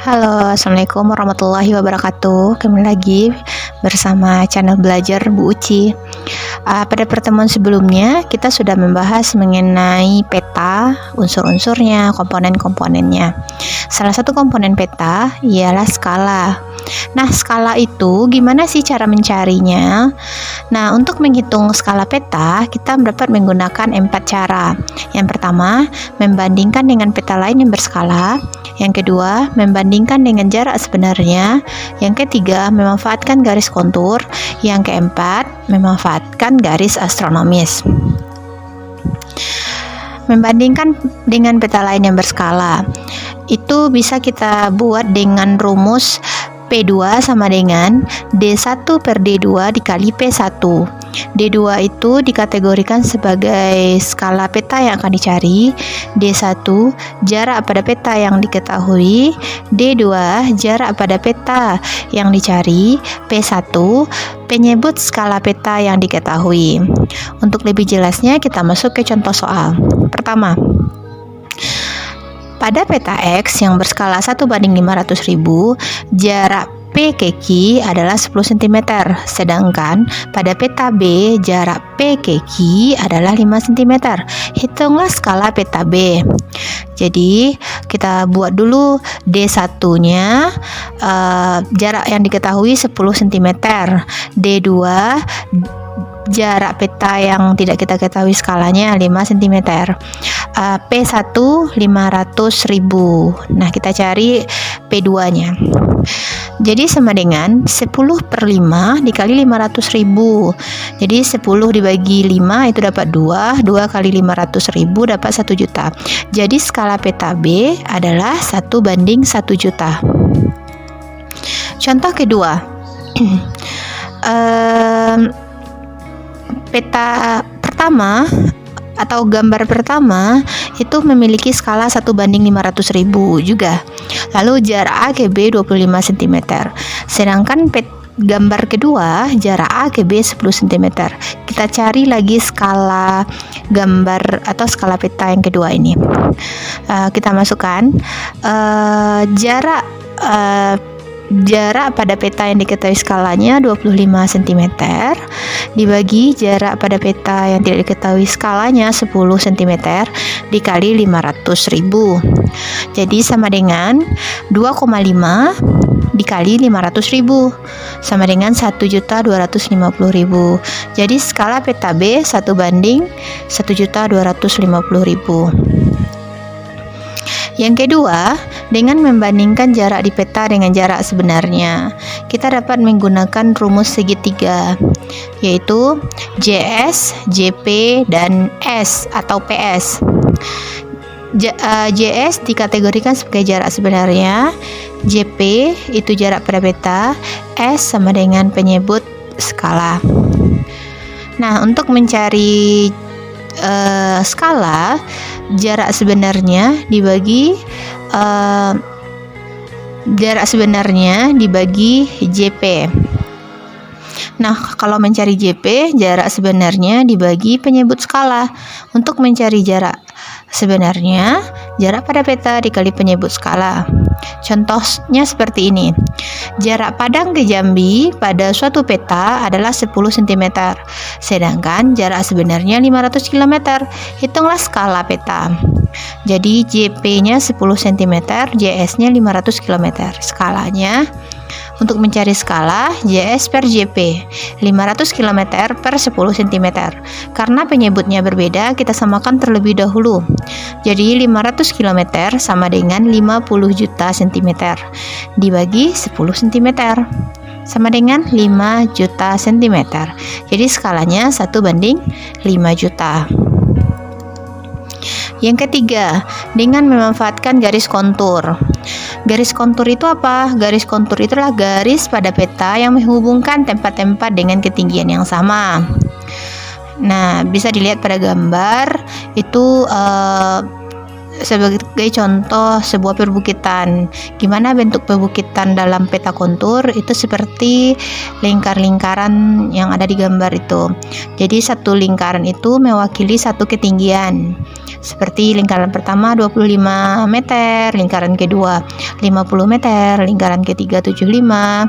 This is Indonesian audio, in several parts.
Halo, Assalamualaikum warahmatullahi wabarakatuh. Kembali lagi bersama channel belajar Bu Uci. Pada pertemuan sebelumnya kita sudah membahas mengenai peta, unsur-unsurnya, komponen-komponennya. Salah satu komponen peta ialah skala. Nah, skala itu gimana sih cara mencarinya? Nah, untuk menghitung skala peta, kita dapat menggunakan 4 cara. Yang pertama, membandingkan dengan peta lain yang berskala. Yang kedua, membandingkan dengan jarak sebenarnya. Yang ketiga, memanfaatkan garis kontur. Yang keempat, memanfaatkan garis astronomis. Membandingkan dengan peta lain yang berskala, itu bisa kita buat dengan rumus P2 sama dengan D1 per D2 dikali P1. D2 itu dikategorikan sebagai skala peta yang akan dicari, D1 jarak pada peta yang diketahui, D2 jarak pada peta yang dicari, P1 penyebut skala peta yang diketahui. Untuk lebih jelasnya kita masuk ke contoh soal. Pertama, pada peta X yang berskala 1:500.000, jarak P ke Q adalah 10 cm, sedangkan pada peta B, jarak P ke Q adalah 5 cm. Hitunglah skala peta B. Jadi, kita buat dulu D1-nya, jarak yang diketahui 10 cm, D2 jarak peta yang tidak kita ketahui skalanya 5 cm, P1 500.000. Nah, kita cari P2 nya. Jadi sama dengan 10 per 5 dikali 500.000. Jadi 10 dibagi 5 itu dapat 2 kali 500.000 dapat 1 juta. Jadi skala peta B adalah 1:1 juta. Contoh kedua, peta pertama atau gambar pertama itu memiliki skala 1:500.000 juga. Lalu jarak A ke B 25 cm. Sedangkan gambar kedua jarak A ke B 10 cm. Kita cari lagi skala gambar atau skala peta yang kedua ini. Kita masukkan jarak pada peta yang diketahui skalanya 25 cm dibagi jarak pada peta yang tidak diketahui skalanya 10 cm dikali 500.000. Jadi sama dengan 2,5 dikali 500.000 sama dengan 1.250.000. Jadi skala peta B 1:1.250.000. Yang kedua, dengan membandingkan jarak di peta dengan jarak sebenarnya, kita dapat menggunakan rumus segitiga, yaitu JS, JP, dan S atau PS. JS dikategorikan sebagai jarak sebenarnya, JP itu jarak pada peta, S sama dengan penyebut skala. Nah, untuk mencari skala, jarak sebenarnya dibagi JP. Nah, kalau mencari JP, jarak sebenarnya dibagi penyebut skala. Untuk mencari jarak sebenarnya, jarak pada peta dikali penyebut skala. Contohnya seperti ini. Jarak Padang ke Jambi pada suatu peta adalah 10 cm, sedangkan jarak sebenarnya 500 km. Hitunglah skala peta. Jadi JP-nya 10 cm, JS-nya 500 km. Skalanya, untuk mencari skala, JS per JP 500 km per 10 cm. Karena penyebutnya berbeda, kita samakan terlebih dahulu. Jadi 500 km sama dengan 50 juta cm dibagi 10 cm sama dengan 5 juta cm. Jadi skalanya 1:5 juta. Yang ketiga, dengan memanfaatkan garis kontur. Garis kontur itu apa? Garis kontur itulah garis pada peta yang menghubungkan tempat-tempat dengan ketinggian yang sama. Nah, bisa dilihat pada gambar itu sebagai contoh sebuah perbukitan. Gimana bentuk perbukitan dalam peta kontur? Itu seperti lingkar-lingkaran yang ada di gambar itu. Jadi satu lingkaran itu mewakili satu ketinggian. Seperti lingkaran pertama 25 meter, lingkaran kedua 50 meter, lingkaran ketiga 75.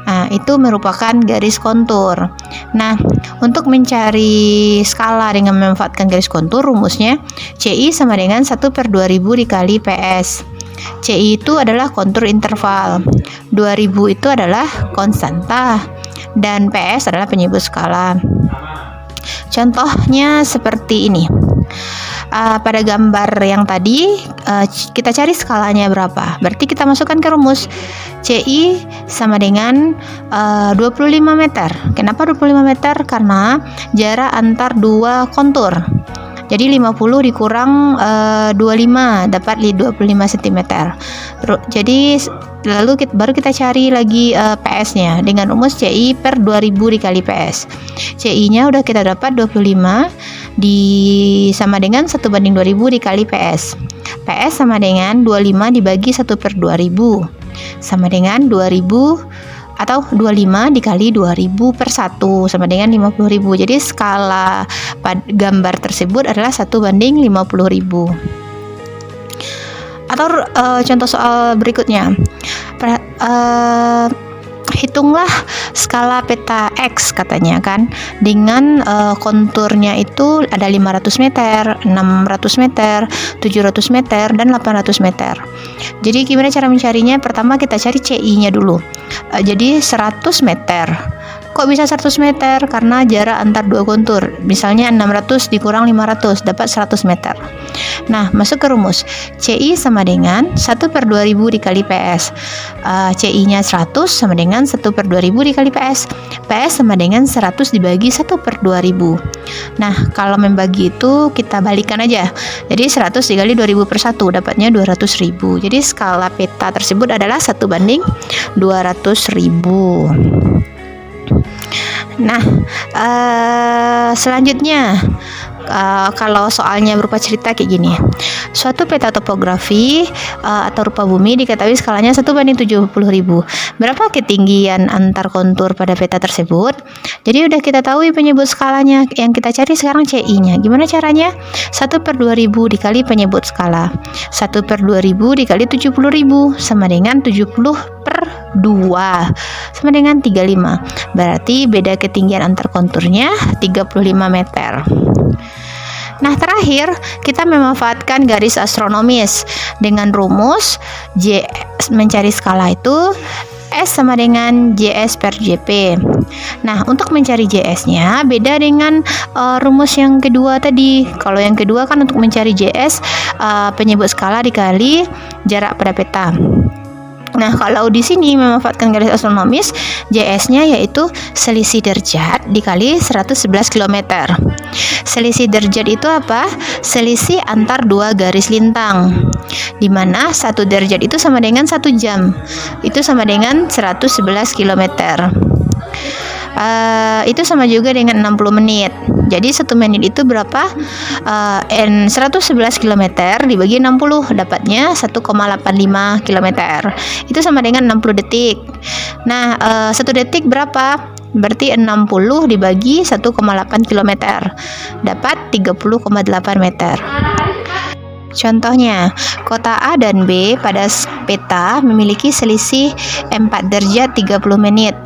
Nah, itu merupakan garis kontur. Nah, untuk mencari skala dengan memanfaatkan garis kontur, rumusnya CI sama dengan 1/2000 dikali PS. CI itu adalah kontur interval, 2000 itu adalah konstanta, dan PS adalah penyebut skala. Contohnya seperti ini. Pada gambar yang tadi kita cari skalanya berapa. Berarti kita masukkan ke rumus CI sama dengan 25 meter. Kenapa 25 meter? Karena jarak antar dua kontur. Jadi 50 dikurang 25 dapat 25 cm. Jadi lalu baru kita cari lagi PS-nya dengan rumus CI per 2000 dikali PS. CI-nya udah kita dapat 25 sama dengan 1/2000 dikali PS. PS sama dengan 25 dibagi 1/2000 sama dengan 2000, atau 25 dikali 2000 per 1 sama dengan 50.000. Jadi skala gambar tersebut adalah 1/50.000. Atau contoh soal berikutnya, hitunglah skala peta X katanya kan, dengan konturnya itu ada 500 meter, 600 meter, 700 meter, dan 800 meter. Jadi gimana cara mencarinya? Pertama kita cari CI-nya dulu. Jadi 100 meter. Kok bisa 100 meter? Karena jarak antar dua kontur. Misalnya 600 dikurang 500 dapat 100 meter. Nah, masuk ke rumus. CI sama dengan 1/2000 dikali PS. CI-nya 100 sama dengan 1/2000 dikali PS. PS sama dengan 100 dibagi 1/2000. Nah, kalau membagi itu kita balikan aja. Jadi 100 dikali 2000 per 1 dapatnya 200.000. Jadi skala peta tersebut adalah 1/200.000. Nah, selanjutnya kalau soalnya berupa cerita kayak gini. Suatu peta topografi atau rupa bumi diketahui skalanya 1/70.000. Berapa ketinggian antar kontur pada peta tersebut? Jadi udah kita tahu penyebut skalanya. Yang kita cari sekarang CI-nya. Gimana caranya? 1/2000 dikali penyebut skala. 1/2000 dikali 70.000 sama dengan 70/2 sama dengan 35. Berarti beda ketinggian antar konturnya 35 meter. Nah, terakhir kita memanfaatkan garis astronomis dengan rumus mencari skala itu S sama dengan JS per JP. Nah, untuk mencari JS-nya beda dengan rumus yang kedua tadi. Kalau yang kedua kan untuk mencari JS penyebut skala dikali jarak pada peta. Nah, kalau di sini memanfaatkan garis astronomis, JS-nya yaitu selisih derajat dikali 111 km. Selisih derajat itu apa? Selisih antar dua garis lintang. Di mana 1 derajat itu sama dengan 1 jam. Itu sama dengan 111 km. Itu sama juga dengan 60 menit. Jadi 1 menit itu berapa? 111 km dibagi 60 dapatnya 1,85 km. Itu sama dengan 60 detik. Nah, 1 detik berapa? Berarti 60 dibagi 1,8 km dapat 30,8 meter. Contohnya, kota A dan B pada peta memiliki selisih 4 derajat 30 menit.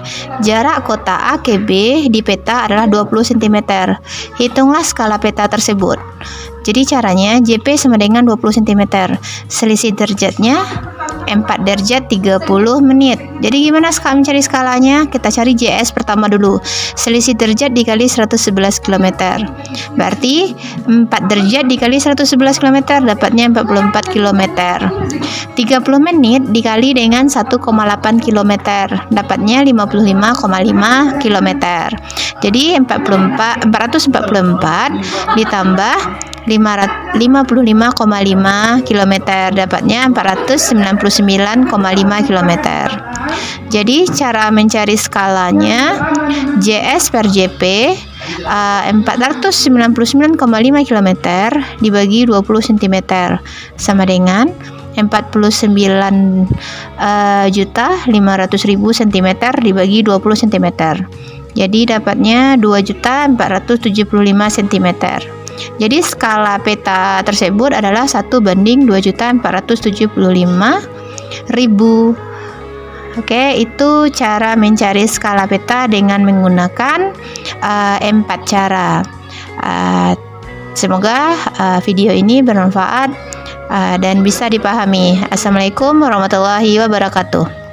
Jarak kota A ke B di peta adalah 20 cm. Hitunglah skala peta tersebut. Jadi caranya JP sama dengan 20 cm. Selisih derajatnya 4 derajat 30 menit. Jadi gimana mencari skalanya? Kita cari JS pertama dulu. Selisih derajat dikali 111 km. Berarti 4 derajat dikali 111 km dapatnya 44 km. 30 menit dikali dengan 1,8 km dapatnya 55,5 km. Jadi 444 ditambah 55,5 km dapatnya 499,5 km. Jadi cara mencari skalanya JS per JP 499,5 km dibagi 20 cm sama dengan 49.500.000 cm dibagi 20 cm. Jadi dapatnya 2.475 cm. Jadi skala peta tersebut adalah 1:2.475.000. Oke, itu cara mencari skala peta dengan menggunakan 4 cara. Semoga video ini bermanfaat dan bisa dipahami. Assalamualaikum warahmatullahi wabarakatuh.